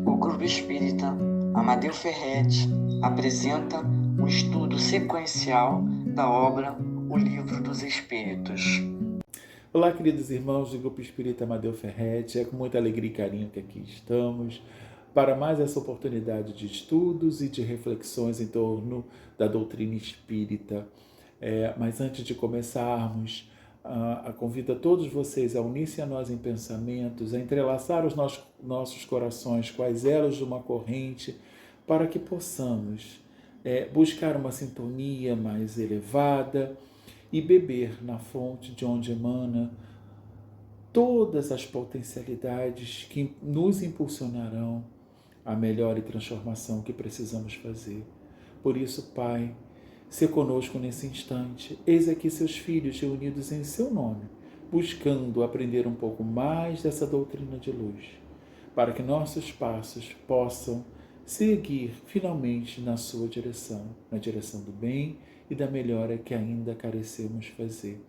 O Grupo Espírita Amadeu Ferretti apresenta um estudo sequencial da obra O Livro dos Espíritos. Olá, queridos irmãos do Grupo Espírita Amadeu Ferretti, é com muita alegria e carinho que aqui estamos para mais essa oportunidade de estudos e de reflexões em torno da doutrina espírita. Mas antes de começarmos, convido a todos vocês a unir-se a nós em pensamentos, a entrelaçar os nossos corações com as elos de uma corrente, para que possamos buscar uma sintonia mais elevada e beber na fonte de onde emana todas as potencialidades que nos impulsionarão à melhor transformação que precisamos fazer. Por isso, Pai, se conosco nesse instante. Eis aqui seus filhos reunidos em seu nome, buscando aprender um pouco mais dessa doutrina de luz, para que nossos passos possam seguir finalmente na sua direção, na direção do bem e da melhora que ainda carecemos fazer.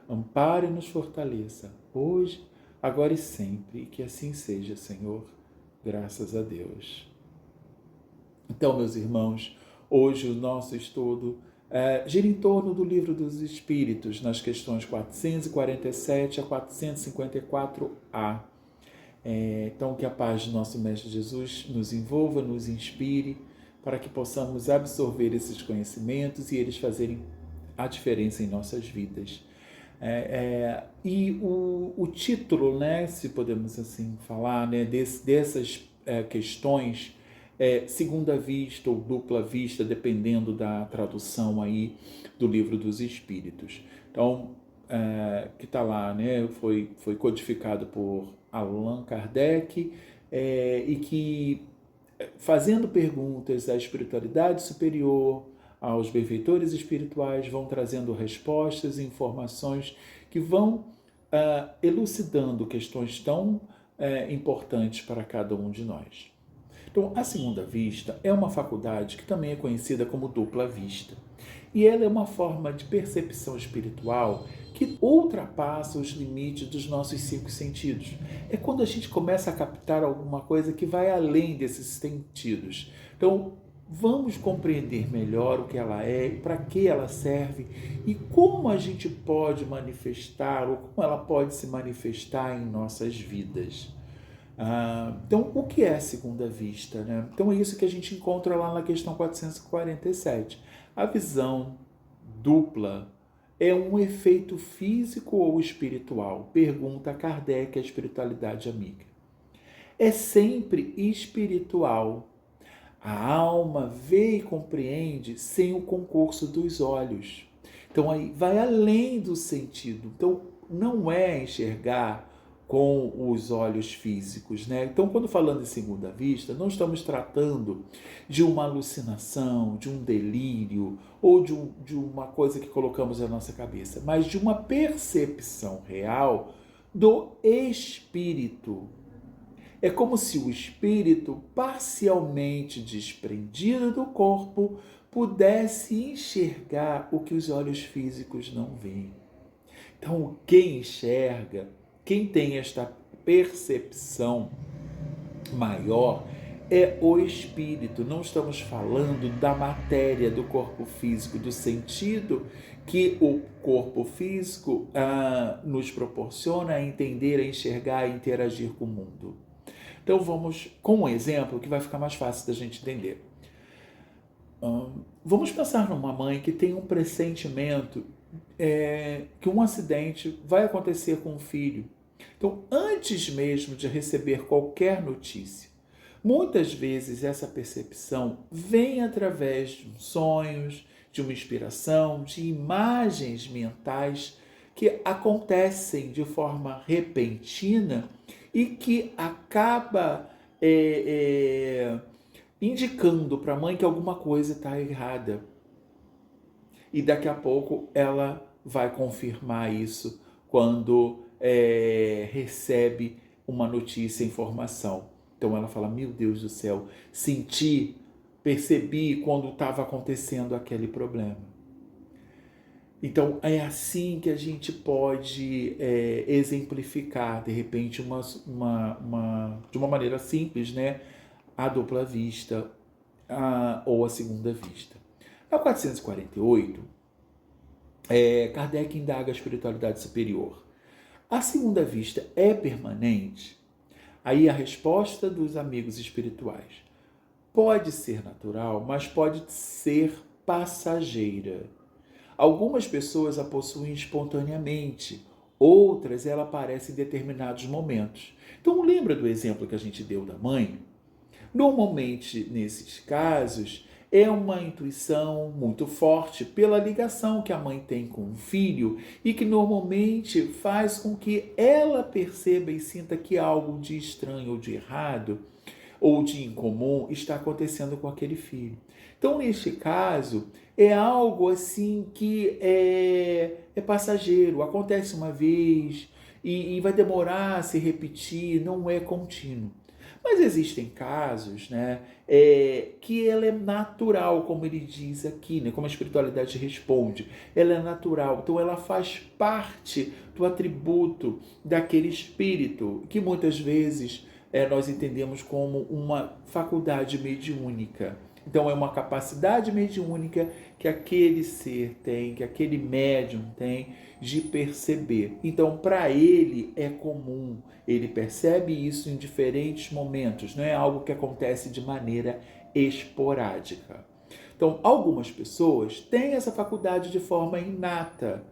Ampare e nos fortaleça, hoje, agora e sempre, e que assim seja, Senhor. Graças a Deus. Então, meus irmãos, hoje o nosso estudo gira em torno do Livro dos Espíritos, nas questões 447 a 454a. Então, que a paz de nosso Mestre Jesus nos envolva, nos inspire, para que possamos absorver esses conhecimentos e eles fazerem a diferença em nossas vidas. E o título, né, se podemos assim falar, né, dessas questões, segunda vista ou dupla vista, dependendo da tradução aí do Livro dos Espíritos. Então, que está lá, né, foi codificado por Allan Kardec, e que, fazendo perguntas à espiritualidade superior, aos benfeitores espirituais, vão trazendo respostas e informações que vão elucidando questões tão importantes para cada um de nós. Então, a segunda vista é uma faculdade que também é conhecida como dupla vista. E ela é uma forma de percepção espiritual que ultrapassa os limites dos nossos 5 sentidos. É quando a gente começa a captar alguma coisa que vai além desses sentidos. Então, vamos compreender melhor o que ela é, para que ela serve e como a gente pode manifestar, ou como ela pode se manifestar em nossas vidas. Então, o que é a segunda vista, né? Então, é isso que a gente encontra lá na questão 447. A visão dupla é um efeito físico ou espiritual? Pergunta Kardec, a espiritualidade amiga. É sempre espiritual. A alma vê e compreende sem o concurso dos olhos. Então, aí vai além do sentido. Então, não é enxergar com os olhos físicos, né? Então, quando falando em segunda vista, não estamos tratando de uma alucinação, de um delírio ou de uma coisa que colocamos na nossa cabeça, mas de uma percepção real do espírito. É como se o espírito, parcialmente desprendido do corpo, pudesse enxergar o que os olhos físicos não veem. Então, quem enxerga, quem tem esta percepção maior, é o espírito. Não estamos falando da matéria do corpo físico, do sentido que o corpo físico nos proporciona a entender, a enxergar, a interagir com o mundo. Então vamos com um exemplo que vai ficar mais fácil da gente entender. Vamos pensar numa mãe que tem um pressentimento que um acidente vai acontecer com o filho. Então, antes mesmo de receber qualquer notícia, muitas vezes essa percepção vem através de sonhos, de uma inspiração, de imagens mentais que acontecem de forma repentina e que acaba indicando para a mãe que alguma coisa está errada. E daqui a pouco ela vai confirmar isso quando recebe uma notícia, informação. Então ela fala, meu Deus do céu, percebi quando estava acontecendo aquele problema. Então é assim que a gente pode exemplificar, de repente, de uma maneira simples, né? a dupla vista ou a segunda vista. Na 448, Kardec indaga a espiritualidade superior. A segunda vista é permanente? Aí a resposta dos amigos espirituais. Pode ser natural, mas pode ser passageira. Algumas pessoas a possuem espontaneamente, outras ela aparece em determinados momentos. Então lembra do exemplo que a gente deu da mãe? Normalmente, nesses casos, é uma intuição muito forte pela ligação que a mãe tem com o filho e que normalmente faz com que ela perceba e sinta que algo de estranho ou de errado ou de incomum está acontecendo com aquele filho. Então, neste caso, é algo assim que é passageiro, acontece uma vez e vai demorar a se repetir, não é contínuo. Mas existem casos, né, que ela é natural, como ele diz aqui, né, como a espiritualidade responde. Ela é natural, então ela faz parte do atributo daquele espírito, que muitas vezes nós entendemos como uma faculdade mediúnica. Então é uma capacidade mediúnica que aquele ser tem, que aquele médium tem de perceber. Então para ele é comum, ele percebe isso em diferentes momentos, não é algo que acontece de maneira esporádica. Então algumas pessoas têm essa faculdade de forma inata,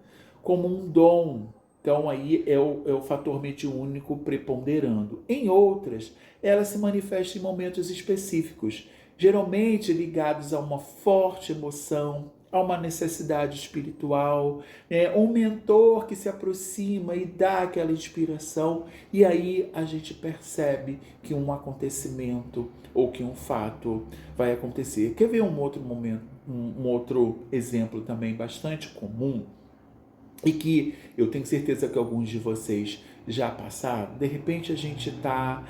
como um dom. Então aí é o fator mediúnico preponderando. Em outras, ela se manifesta em momentos específicos, geralmente ligados a uma forte emoção, a uma necessidade espiritual, um mentor que se aproxima e dá aquela inspiração, e aí a gente percebe que um acontecimento ou que um fato vai acontecer. Quer ver um outro momento, um outro exemplo também bastante comum? E que eu tenho certeza que alguns de vocês já passaram. De repente a gente está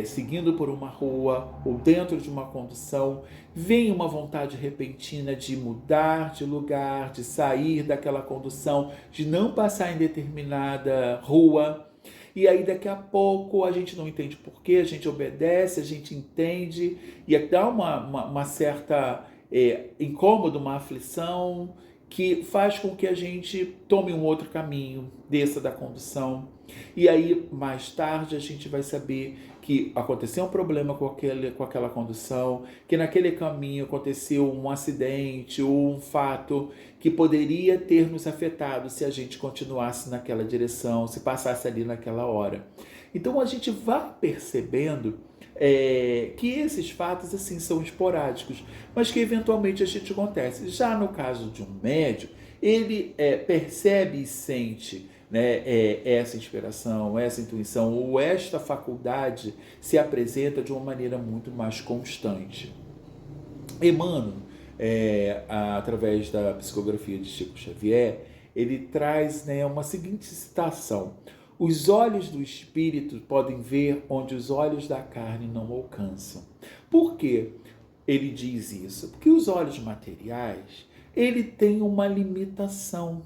seguindo por uma rua ou dentro de uma condução, vem uma vontade repentina de mudar de lugar, de sair daquela condução, de não passar em determinada rua. E aí daqui a pouco a gente não entende porquê, a gente obedece, a gente entende e dá uma certa incômodo, uma aflição, que faz com que a gente tome um outro caminho, desça da condução. E aí, mais tarde, a gente vai saber que aconteceu um problema com aquela condução, que naquele caminho aconteceu um acidente ou um fato que poderia ter nos afetado se a gente continuasse naquela direção, se passasse ali naquela hora. Então, a gente vai percebendo que esses fatos assim são esporádicos, mas que eventualmente a gente acontece. Já no caso de um médium, ele percebe e sente, né, essa inspiração, essa intuição ou esta faculdade se apresenta de uma maneira muito mais constante. Emmanuel, através da psicografia de Chico Xavier, ele traz, né, uma seguinte citação: os olhos do espírito podem ver onde os olhos da carne não alcançam. Por quê? Ele diz isso? Porque os olhos materiais, ele tem uma limitação.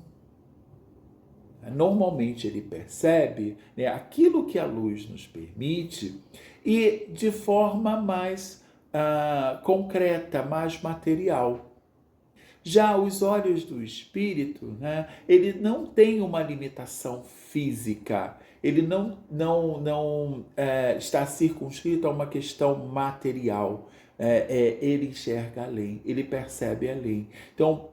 Normalmente ele percebe, né, aquilo que a luz nos permite e de forma mais concreta, mais material. Já os olhos do espírito, né, ele não tem uma limitação física, ele não está circunscrito a uma questão material. Ele enxerga além, ele percebe além. Então,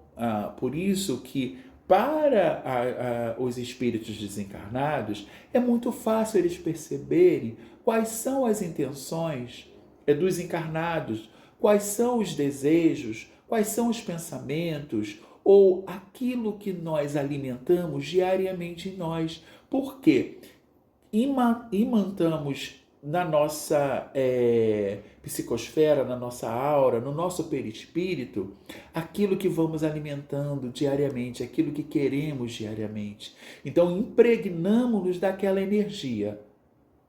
por isso que para os espíritos desencarnados, é muito fácil eles perceberem quais são as intenções dos encarnados, quais são os desejos, quais são os pensamentos ou aquilo que nós alimentamos diariamente em nós. Por quê? Imantamos na nossa psicosfera, na nossa aura, no nosso perispírito, aquilo que vamos alimentando diariamente, aquilo que queremos diariamente. Então, impregnamos-nos daquela energia,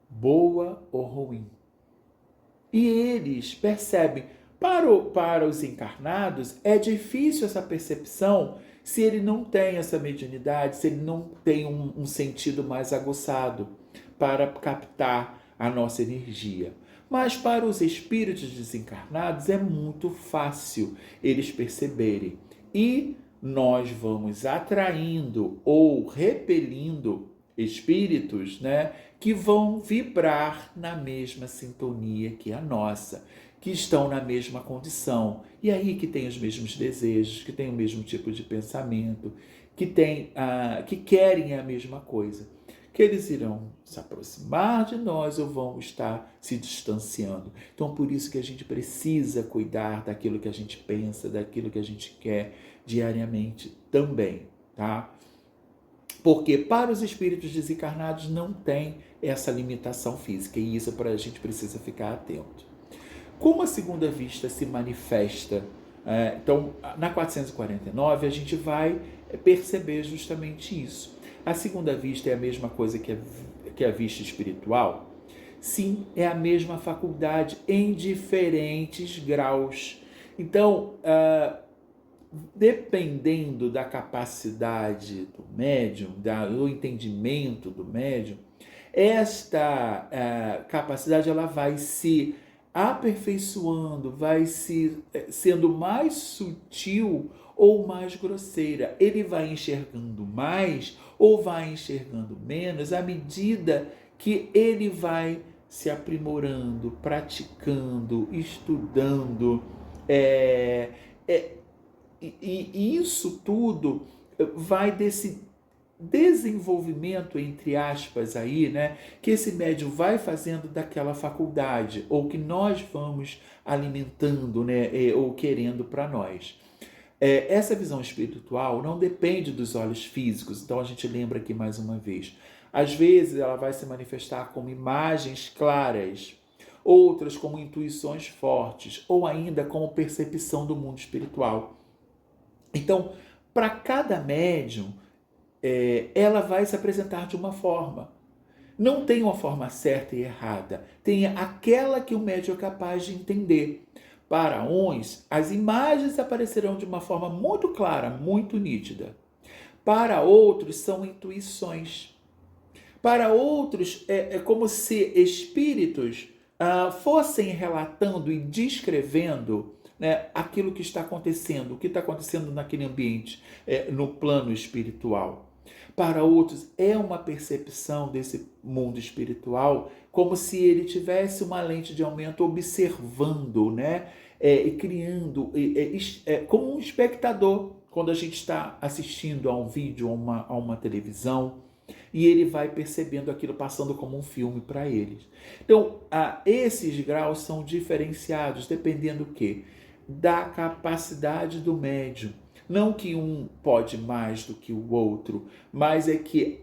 boa ou ruim. E eles percebem. Para os encarnados, é difícil essa percepção se ele não tem essa mediunidade, se ele não tem um sentido mais aguçado para captar a nossa energia. Mas para os espíritos desencarnados é muito fácil eles perceberem. E nós vamos atraindo ou repelindo espíritos, né, que vão vibrar na mesma sintonia que a nossa, que estão na mesma condição. E aí que tem os mesmos desejos, que tem o mesmo tipo de pensamento, que querem a mesma coisa. Que eles irão se aproximar de nós ou vão estar se distanciando. Então, por isso que a gente precisa cuidar daquilo que a gente pensa, daquilo que a gente quer diariamente também, tá? Porque para os espíritos desencarnados não tem essa limitação física, e isso a gente precisa ficar atento. Como a segunda vista se manifesta? Então, na 449, a gente vai perceber justamente isso. A segunda vista é a mesma coisa que a vista espiritual? Sim, é a mesma faculdade em diferentes graus. Então, dependendo da capacidade do médium, do entendimento do médium, esta capacidade ela vai se aperfeiçoando, vai sendo mais sutil ou mais grosseira. Ele vai enxergando mais ou vai enxergando menos à medida que ele vai se aprimorando, praticando, estudando. E isso tudo vai desse desenvolvimento, entre aspas, aí, né, que esse médium vai fazendo daquela faculdade, ou que nós vamos alimentando, né, ou querendo para nós. Essa visão espiritual não depende dos olhos físicos, então a gente lembra aqui mais uma vez. Às vezes ela vai se manifestar como imagens claras, outras como intuições fortes, ou ainda como percepção do mundo espiritual. Então, para cada médium, ela vai se apresentar de uma forma. Não tem uma forma certa e errada. Tem aquela que o médium é capaz de entender. Para uns, as imagens aparecerão de uma forma muito clara, muito nítida. Para outros, são intuições. Para outros, é como se espíritos fossem relatando e descrevendo, né, aquilo que está acontecendo, o que está acontecendo naquele ambiente, no plano espiritual. Para outros, é uma percepção desse mundo espiritual como se ele tivesse uma lente de aumento observando, né? E criando, como um espectador, quando a gente está assistindo a um vídeo, a uma televisão, e ele vai percebendo aquilo passando como um filme para eles. Então, esses graus são diferenciados, dependendo do quê? Da capacidade do médium. Não que um pode mais do que o outro, mas é que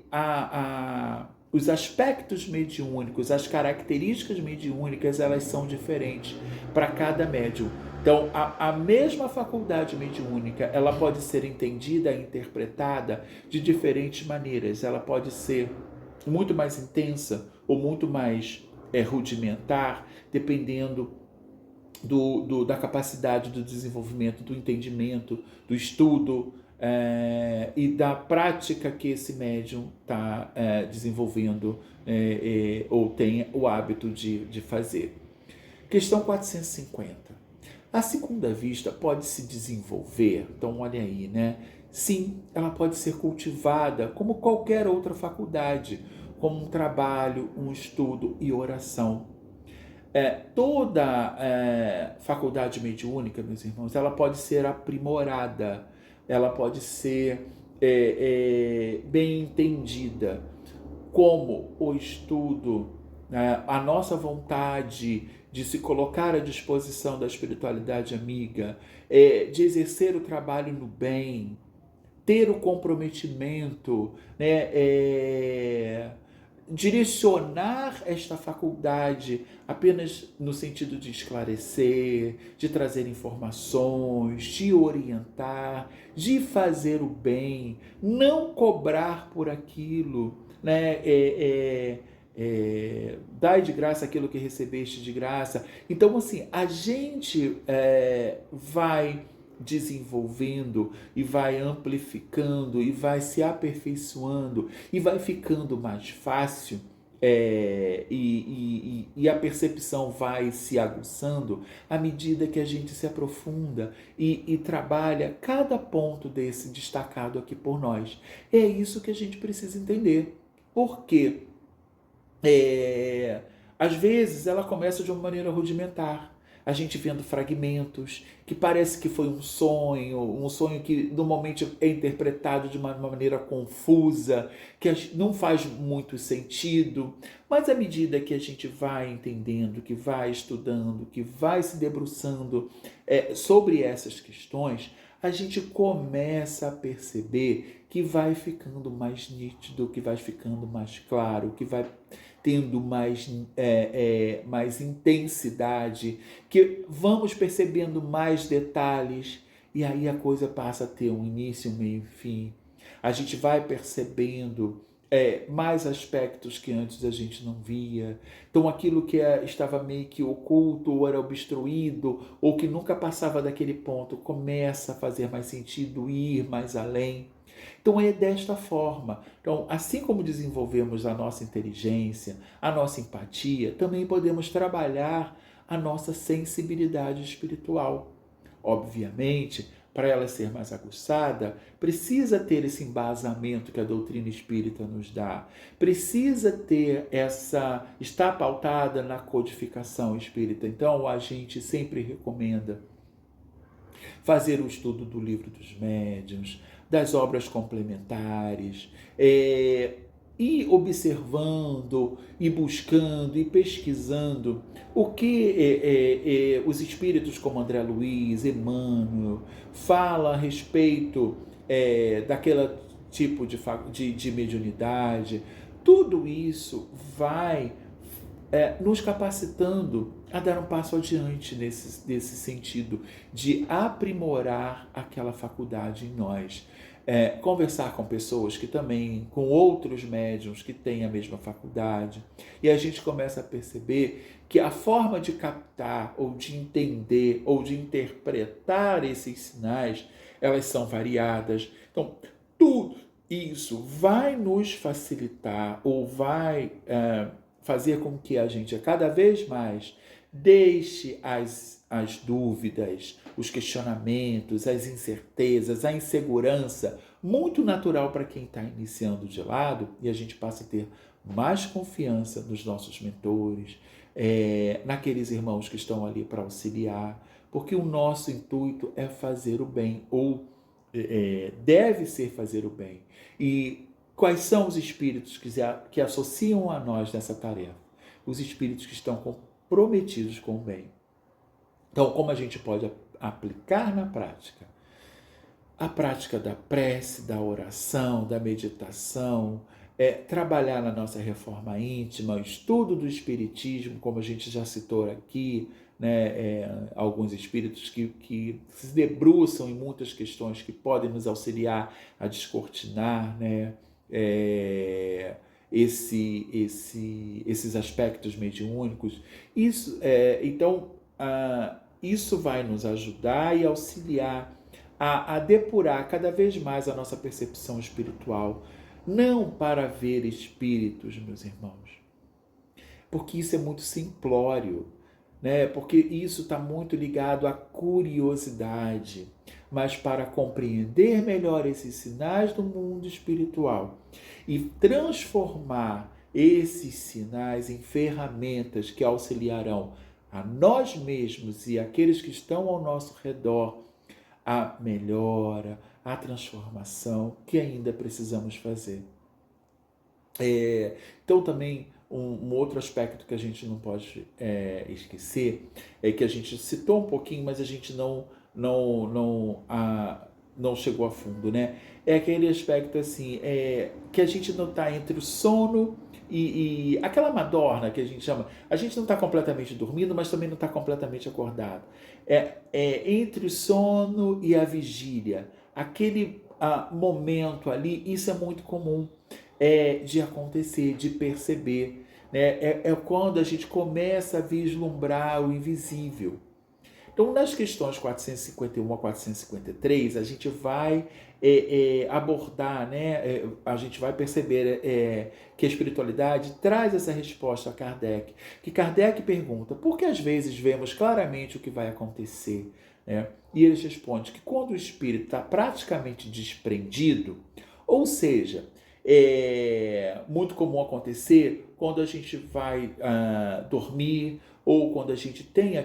os aspectos mediúnicos, as características mediúnicas, elas são diferentes para cada médium. Então, a mesma faculdade mediúnica, ela pode ser entendida e interpretada de diferentes maneiras. Ela pode ser muito mais intensa ou muito mais rudimentar, dependendo da capacidade do desenvolvimento, do entendimento, do estudo e da prática que esse médium está desenvolvendo ou tem o hábito de fazer. Questão 450. A segunda vista pode se desenvolver, então olha aí, né? Sim, ela pode ser cultivada como qualquer outra faculdade, como um trabalho, um estudo e oração. Toda faculdade mediúnica, meus irmãos, ela pode ser aprimorada, ela pode ser bem entendida, como o estudo, a nossa vontade de se colocar à disposição da espiritualidade amiga, de exercer o trabalho no bem, ter o comprometimento, né, direcionar esta faculdade apenas no sentido de esclarecer, de trazer informações, de orientar, de fazer o bem, não cobrar por aquilo, né? Dai de graça aquilo que recebeste de graça. Então, assim, a gente vai desenvolvendo e vai amplificando e vai se aperfeiçoando e vai ficando mais fácil e a percepção vai se aguçando à medida que a gente se aprofunda e trabalha cada ponto desse destacado aqui por nós. É isso que a gente precisa entender. Por quê? Às vezes ela começa de uma maneira rudimentar. A gente vendo fragmentos, que parece que foi um sonho que normalmente é interpretado de uma maneira confusa, que não faz muito sentido. Mas à medida que a gente vai entendendo, que vai estudando, que vai se debruçando sobre essas questões, a gente começa a perceber que vai ficando mais nítido, que vai ficando mais claro, que vai tendo mais intensidade, que vamos percebendo mais detalhes, e aí a coisa passa a ter um início, um meio e fim. A gente vai percebendo mais aspectos que antes a gente não via. Então aquilo que estava meio que oculto, ou era obstruído, ou que nunca passava daquele ponto, começa a fazer mais sentido, ir mais além. Então é desta forma. Então, assim como desenvolvemos a nossa inteligência, a nossa empatia, também podemos trabalhar a nossa sensibilidade espiritual. Obviamente, para ela ser mais aguçada, precisa ter esse embasamento que a doutrina espírita nos dá. Precisa ter estar pautada na codificação espírita. Então, a gente sempre recomenda fazer o estudo do Livro dos Médiuns, das obras complementares, e observando, e buscando, e pesquisando o que os espíritos como André Luiz, Emmanuel, fala a respeito daquele tipo de mediunidade. Tudo isso vai nos capacitando a dar um passo adiante nesse sentido de aprimorar aquela faculdade em nós. Conversar com pessoas que também, com outros médiuns que têm a mesma faculdade, e a gente começa a perceber que a forma de captar, ou de entender, ou de interpretar esses sinais, elas são variadas. Então, tudo isso vai nos facilitar, ou vai fazer com que a gente cada vez mais deixe as dúvidas, os questionamentos, as incertezas, a insegurança, muito natural para quem está iniciando de lado, e a gente passa a ter mais confiança nos nossos mentores, naqueles irmãos que estão ali para auxiliar, porque o nosso intuito é fazer o bem, ou deve ser fazer o bem. E quais são os espíritos que associam a nós nessa tarefa? Os espíritos que estão comprometidos com o bem. Então, como a gente pode aplicar na prática? A prática da prece, da oração, da meditação, trabalhar na nossa reforma íntima, o estudo do espiritismo, como a gente já citou aqui, né, alguns espíritos que se debruçam em muitas questões que podem nos auxiliar a descortinar, né, esses aspectos mediúnicos. Então, isso vai nos ajudar e auxiliar a depurar cada vez mais a nossa percepção espiritual, não para ver espíritos, meus irmãos, porque isso é muito simplório, né? Porque isso está muito ligado à curiosidade, mas para compreender melhor esses sinais do mundo espiritual e transformar esses sinais em ferramentas que auxiliarão a nós mesmos e aqueles que estão ao nosso redor a melhora, a transformação que ainda precisamos fazer. Então também um outro aspecto que a gente não pode esquecer é que a gente citou um pouquinho, mas a gente não chegou a fundo, né? É aquele aspecto assim, que a gente não está entre o sono e aquela madorna que a gente chama. A gente não está completamente dormindo, mas também não está completamente acordado. Entre o sono e a vigília, aquele momento ali, isso é muito comum de acontecer, de perceber. Né? É quando a gente começa a vislumbrar o invisível. Então, nas questões 451 a 453, a gente vai abordar, né? A gente vai perceber que a espiritualidade traz essa resposta a Kardec. Que Kardec pergunta, por que às vezes vemos claramente o que vai acontecer? Né? E eles respondem que quando o espírito está praticamente desprendido, ou seja, é muito comum acontecer quando a gente vai dormir ou quando a gente tem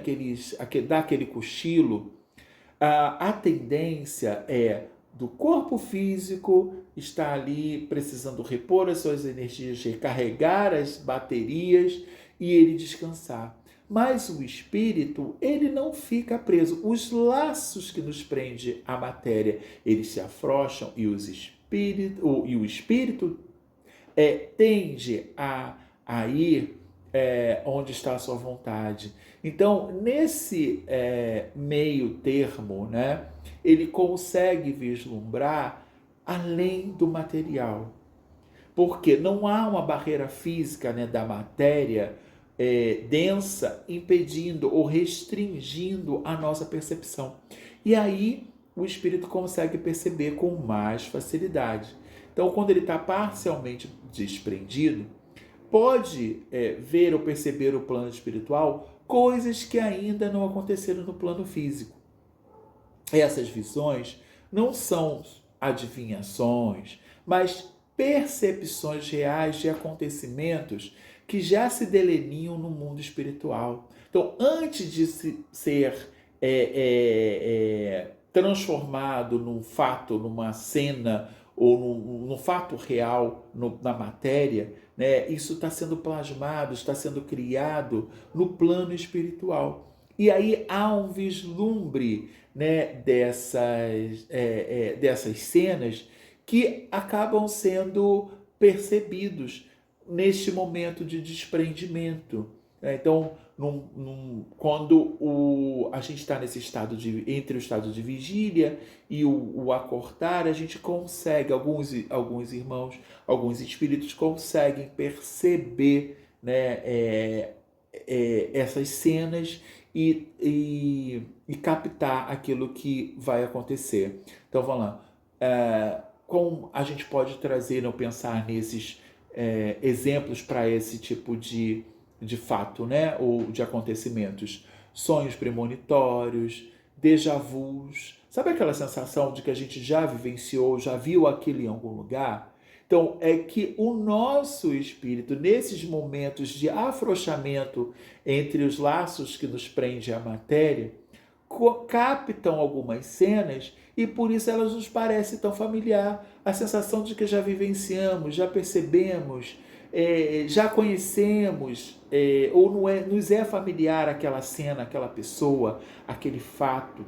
dá aquele cochilo, a tendência é do corpo físico estar ali precisando repor as suas energias, recarregar as baterias e ele descansar. Mas o espírito, ele não fica preso. Os laços que nos prendem à matéria, eles se afrouxam e o espírito tende a ir onde está a sua vontade. Então, nesse meio termo, né, ele consegue vislumbrar além do material. Porque não há uma barreira física, né, da matéria densa impedindo ou restringindo a nossa percepção. E aí o espírito consegue perceber com mais facilidade. Então, quando ele está parcialmente desprendido, pode ver ou perceber o plano espiritual coisas que ainda não aconteceram no plano físico. Essas visões não são adivinhações, mas percepções reais de acontecimentos que já se delineam no mundo espiritual. Então, antes de ser transformado num fato, numa cena ou num fato real na matéria, né, isso está sendo plasmado, está sendo criado no plano espiritual. E aí há um vislumbre, né, dessas cenas que acabam sendo percebidos neste momento de desprendimento. Então, quando a gente está nesse estado entre o estado de vigília e o acordar, a gente consegue, alguns irmãos, alguns espíritos conseguem perceber, né, essas cenas e captar aquilo que vai acontecer. Então, vamos lá. Como a gente pode trazer ou pensar nesses exemplos para esse tipo de fato, né? Ou de acontecimentos? Sonhos premonitórios, déjà vus. Sabe aquela sensação de que a gente já vivenciou, já viu aquilo em algum lugar? Então, é que o nosso espírito, nesses momentos de afrouxamento entre os laços que nos prendem à matéria, captam algumas cenas e por isso elas nos parecem tão familiar. A sensação de que já vivenciamos, já percebemos, já conhecemos, ou nos é familiar aquela cena, aquela pessoa, aquele fato,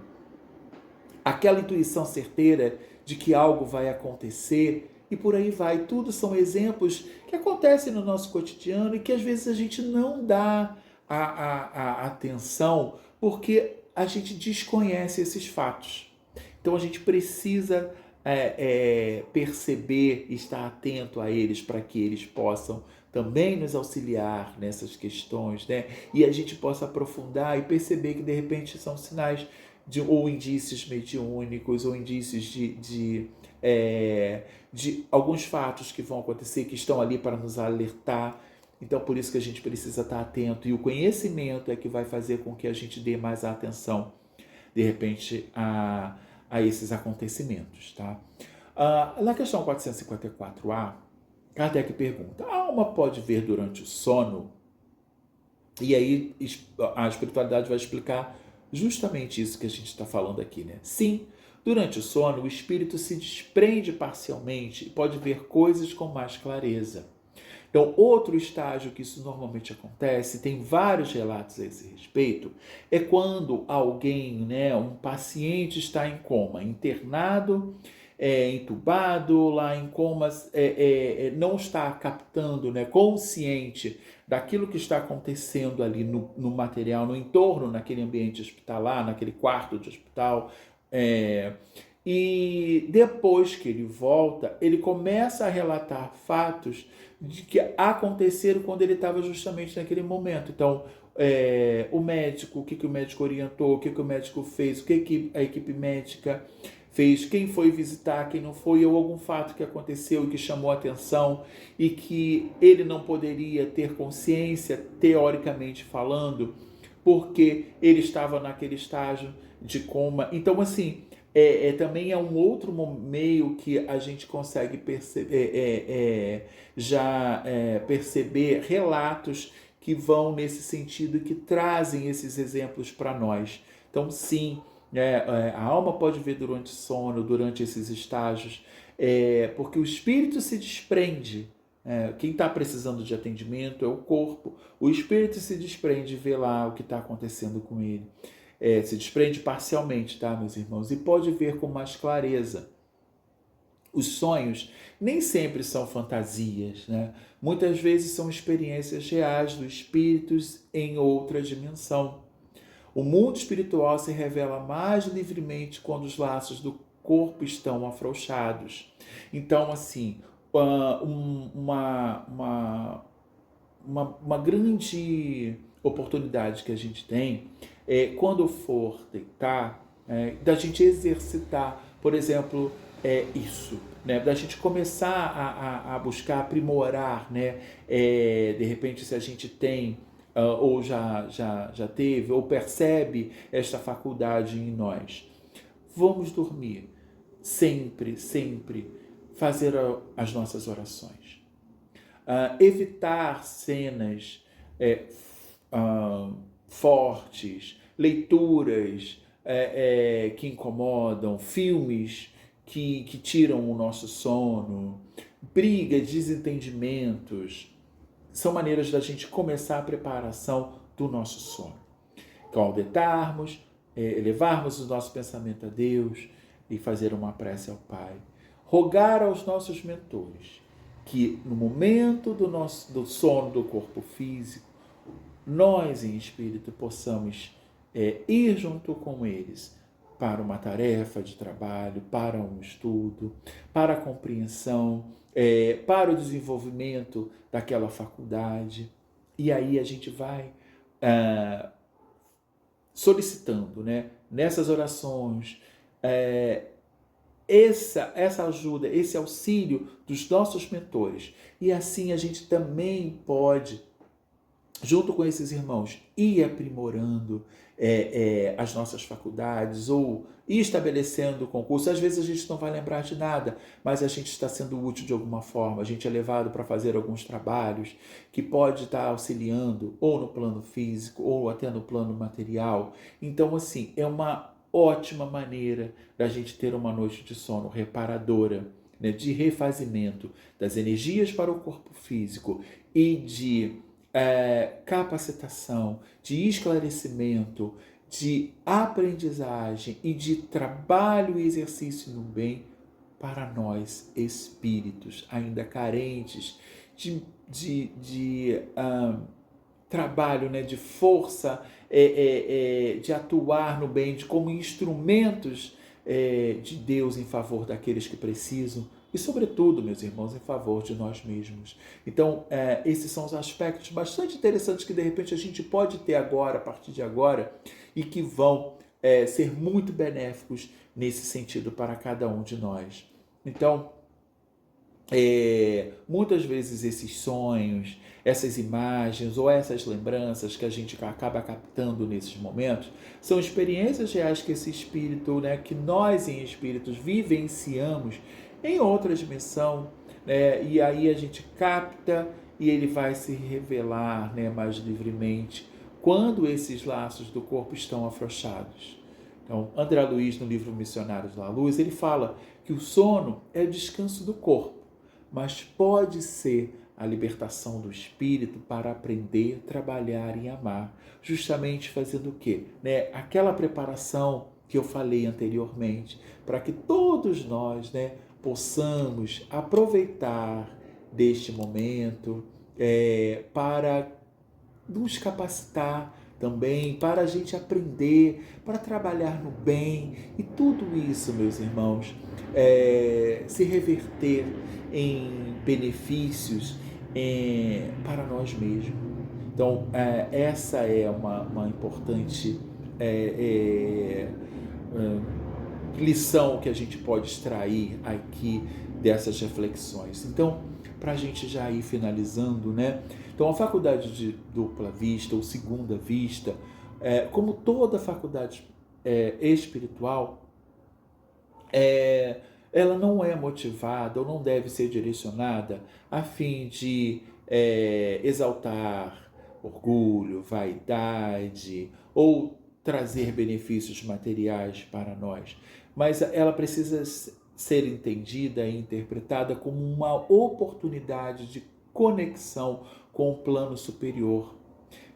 aquela intuição certeira de que algo vai acontecer e por aí vai. Tudo são exemplos que acontecem no nosso cotidiano e que às vezes a gente não dá a atenção porque a gente desconhece esses fatos. Então a gente precisa perceber, estar atento a eles para que eles possam também nos auxiliar nessas questões, né? E a gente possa aprofundar e perceber que de repente são sinais ou indícios mediúnicos ou indícios de alguns fatos que vão acontecer, que estão ali para nos alertar. Então, por isso que a gente precisa estar atento. E o conhecimento é que vai fazer com que a gente dê mais atenção, de repente, a esses acontecimentos. Tá? Na questão 454A, Kardec pergunta, a alma pode ver durante o sono? E aí a espiritualidade vai explicar justamente isso que a gente está falando aqui, né? Sim, durante o sono, o espírito se desprende parcialmente e pode ver coisas com mais clareza. Então, outro estágio que isso normalmente acontece, tem vários relatos a esse respeito, é quando alguém, né, um paciente está em coma, internado, entubado, lá em coma, não está captando, né, consciente daquilo que está acontecendo ali no material, no entorno, naquele ambiente hospitalar, naquele quarto de hospital. E depois que ele volta, ele começa a relatar fatos de que aconteceram quando ele estava justamente naquele momento. Então, o médico, o que o médico orientou, o que o médico fez, o que a equipe médica fez, quem foi visitar, quem não foi, ou algum fato que aconteceu e que chamou a atenção e que ele não poderia ter consciência, teoricamente falando, porque ele estava naquele estágio de coma. Então, assim, também é um outro meio que a gente consegue perceber relatos que vão nesse sentido e que trazem esses exemplos para nós. Então, sim, a alma pode ver durante o sono, durante esses estágios, porque o espírito se desprende. Quem está precisando de atendimento é o corpo. O espírito se desprende e vê lá o que está acontecendo com ele. Se desprende parcialmente, tá, meus irmãos? E pode ver com mais clareza. Os sonhos nem sempre são fantasias, né? Muitas vezes são experiências reais dos espíritos em outra dimensão. O mundo espiritual se revela mais livremente quando os laços do corpo estão afrouxados. Então, assim, uma grande oportunidade que a gente tem é, quando for deitar, da gente exercitar, por exemplo, isso, né? Da gente começar a buscar aprimorar, né? De repente, se a gente tem ou já teve, ou percebe esta faculdade em nós. Vamos dormir. Sempre, sempre fazer as nossas orações. Evitar cenas fortes, leituras que incomodam, filmes que tiram o nosso sono, brigas, desentendimentos. São maneiras da gente começar a preparação do nosso sono. Então, ao deitarmos, elevarmos o nosso pensamento a Deus e fazer uma prece ao Pai. Rogar aos nossos mentores que no momento do sono do corpo físico, nós em espírito possamos ir junto com eles para uma tarefa de trabalho, para um estudo, para a compreensão, para o desenvolvimento daquela faculdade. E aí a gente vai solicitando, né, nessas orações, essa ajuda, esse auxílio dos nossos mentores. E assim a gente também pode, junto com esses irmãos, ir aprimorando as nossas faculdades ou ir estabelecendo o concurso. Às vezes a gente não vai lembrar de nada, mas a gente está sendo útil de alguma forma. A gente é levado para fazer alguns trabalhos que pode estar auxiliando ou no plano físico ou até no plano material. Então, assim, é uma ótima maneira da gente ter uma noite de sono reparadora, né, de refazimento das energias para o corpo físico e de capacitação, de esclarecimento, de aprendizagem e de trabalho e exercício no bem para nós espíritos ainda carentes de trabalho, né, de força, de atuar no bem, de como instrumentos de Deus em favor daqueles que precisam e, sobretudo, meus irmãos, em favor de nós mesmos. Então, esses são os aspectos bastante interessantes que, de repente, a gente pode ter agora, a partir de agora, e que vão ser muito benéficos nesse sentido para cada um de nós. Então, muitas vezes esses sonhos, essas imagens ou essas lembranças que a gente acaba captando nesses momentos são experiências reais que esse espírito, né, que nós em espíritos vivenciamos em outra dimensão, né, e aí a gente capta e ele vai se revelar, né, mais livremente quando esses laços do corpo estão afrouxados. Então, André Luiz, no livro Missionários da Luz, ele fala que o sono é o descanso do corpo, mas pode ser a libertação do espírito para aprender, trabalhar e amar, justamente fazendo o quê? Né? Aquela preparação que eu falei anteriormente, para que todos nós, né, possamos aproveitar deste momento para nos capacitar também, para a gente aprender, para trabalhar no bem, e tudo isso, meus irmãos, se reverter em benefícios para nós mesmos. Então, essa é uma importante lição que a gente pode extrair aqui dessas reflexões. Então, para a gente já ir finalizando, né? Então, a faculdade de dupla vista ou segunda vista, como toda faculdade espiritual, ela não é motivada ou não deve ser direcionada a fim de exaltar orgulho, vaidade ou trazer benefícios materiais para nós, mas ela precisa ser entendida e interpretada como uma oportunidade de conexão com o plano superior.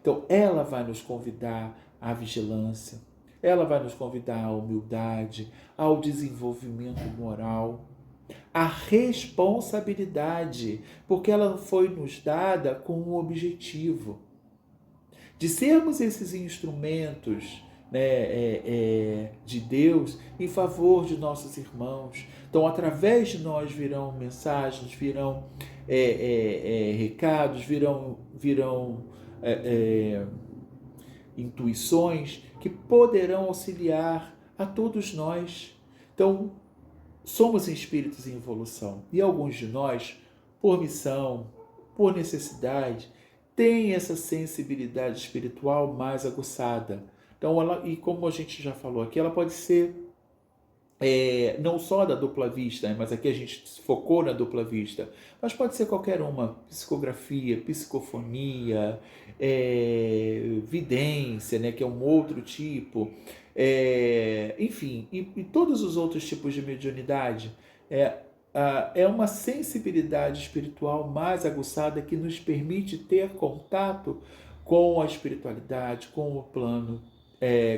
Então, ela vai nos convidar à vigilância, ela vai nos convidar à humildade, ao desenvolvimento moral, à responsabilidade, porque ela foi nos dada com um objetivo de sermos esses instrumentos, né, de Deus em favor de nossos irmãos. Então, através de nós virão mensagens, virão recados, virão intuições que poderão auxiliar a todos nós. Então, somos espíritos em evolução e alguns de nós, por missão, por necessidade, têm essa sensibilidade espiritual mais aguçada. Então, e como a gente já falou aqui, ela pode ser não só da dupla vista, mas aqui a gente focou na dupla vista, mas pode ser qualquer uma: psicografia, psicofonia, vidência, né, que é um outro tipo, enfim, e todos os outros tipos de mediunidade. É uma sensibilidade espiritual mais aguçada que nos permite ter contato com a espiritualidade, com o plano,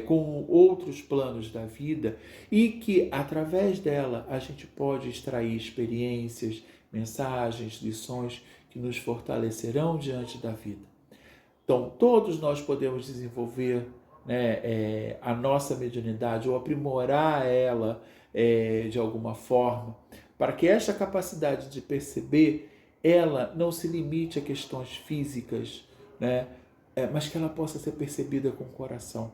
com outros planos da vida, e que através dela a gente pode extrair experiências, mensagens, lições que nos fortalecerão diante da vida. Então, todos nós podemos desenvolver, né, a nossa mediunidade ou aprimorar ela de alguma forma, para que esta capacidade de perceber ela não se limite a questões físicas, né, mas que ela possa ser percebida com o coração,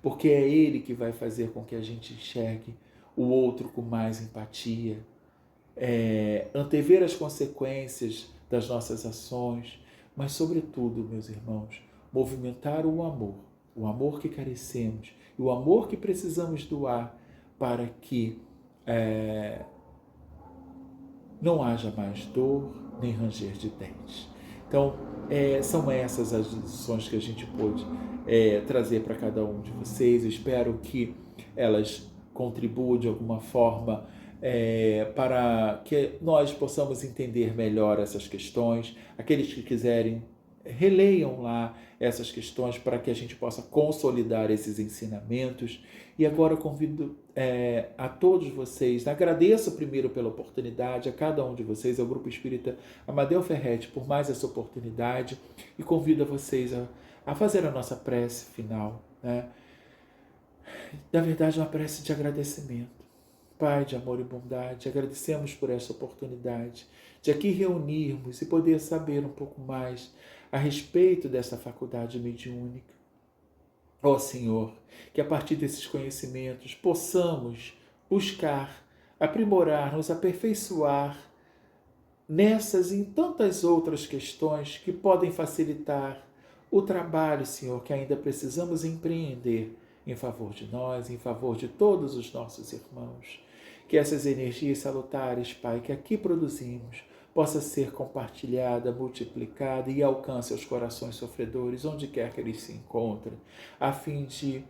porque é ele que vai fazer com que a gente enxergue o outro com mais empatia, antever as consequências das nossas ações, mas, sobretudo, meus irmãos, movimentar o amor que carecemos e o amor que precisamos doar para que não haja mais dor nem ranger de dentes. Então, são essas as lições que a gente pôde trazer para cada um de vocês. Eu espero que elas contribuam de alguma forma para que nós possamos entender melhor essas questões. Aqueles que quiserem, releiam lá essas questões para que a gente possa consolidar esses ensinamentos. E agora eu convido a todos vocês, agradeço primeiro pela oportunidade, a cada um de vocês, ao Grupo Espírita Amadeu Ferretti, por mais essa oportunidade, e convido a vocês a fazer a nossa prece final, né? Na verdade, uma prece de agradecimento. Pai de amor e bondade, agradecemos por esta oportunidade de aqui reunirmos e poder saber um pouco mais a respeito dessa faculdade mediúnica. Ó Senhor, que a partir desses conhecimentos possamos buscar, aprimorar, nos aperfeiçoar nessas e em tantas outras questões que podem facilitar o trabalho, Senhor, que ainda precisamos empreender em favor de nós, em favor de todos os nossos irmãos. Que essas energias salutares, Pai, que aqui produzimos, possa ser compartilhada, multiplicada e alcance aos corações sofredores, onde quer que eles se encontrem, a fim de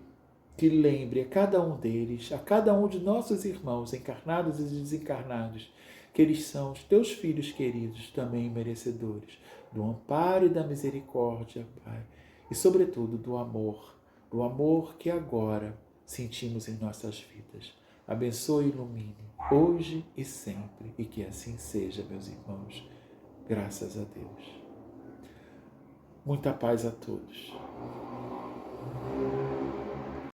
que lembre a cada um deles, a cada um de nossos irmãos, encarnados e desencarnados, que eles são os teus filhos queridos, também merecedores do amparo e da misericórdia, Pai, e sobretudo do amor que agora sentimos em nossas vidas. Abençoe e ilumine, hoje e sempre, e que assim seja, meus irmãos. Graças a Deus. Muita paz a todos.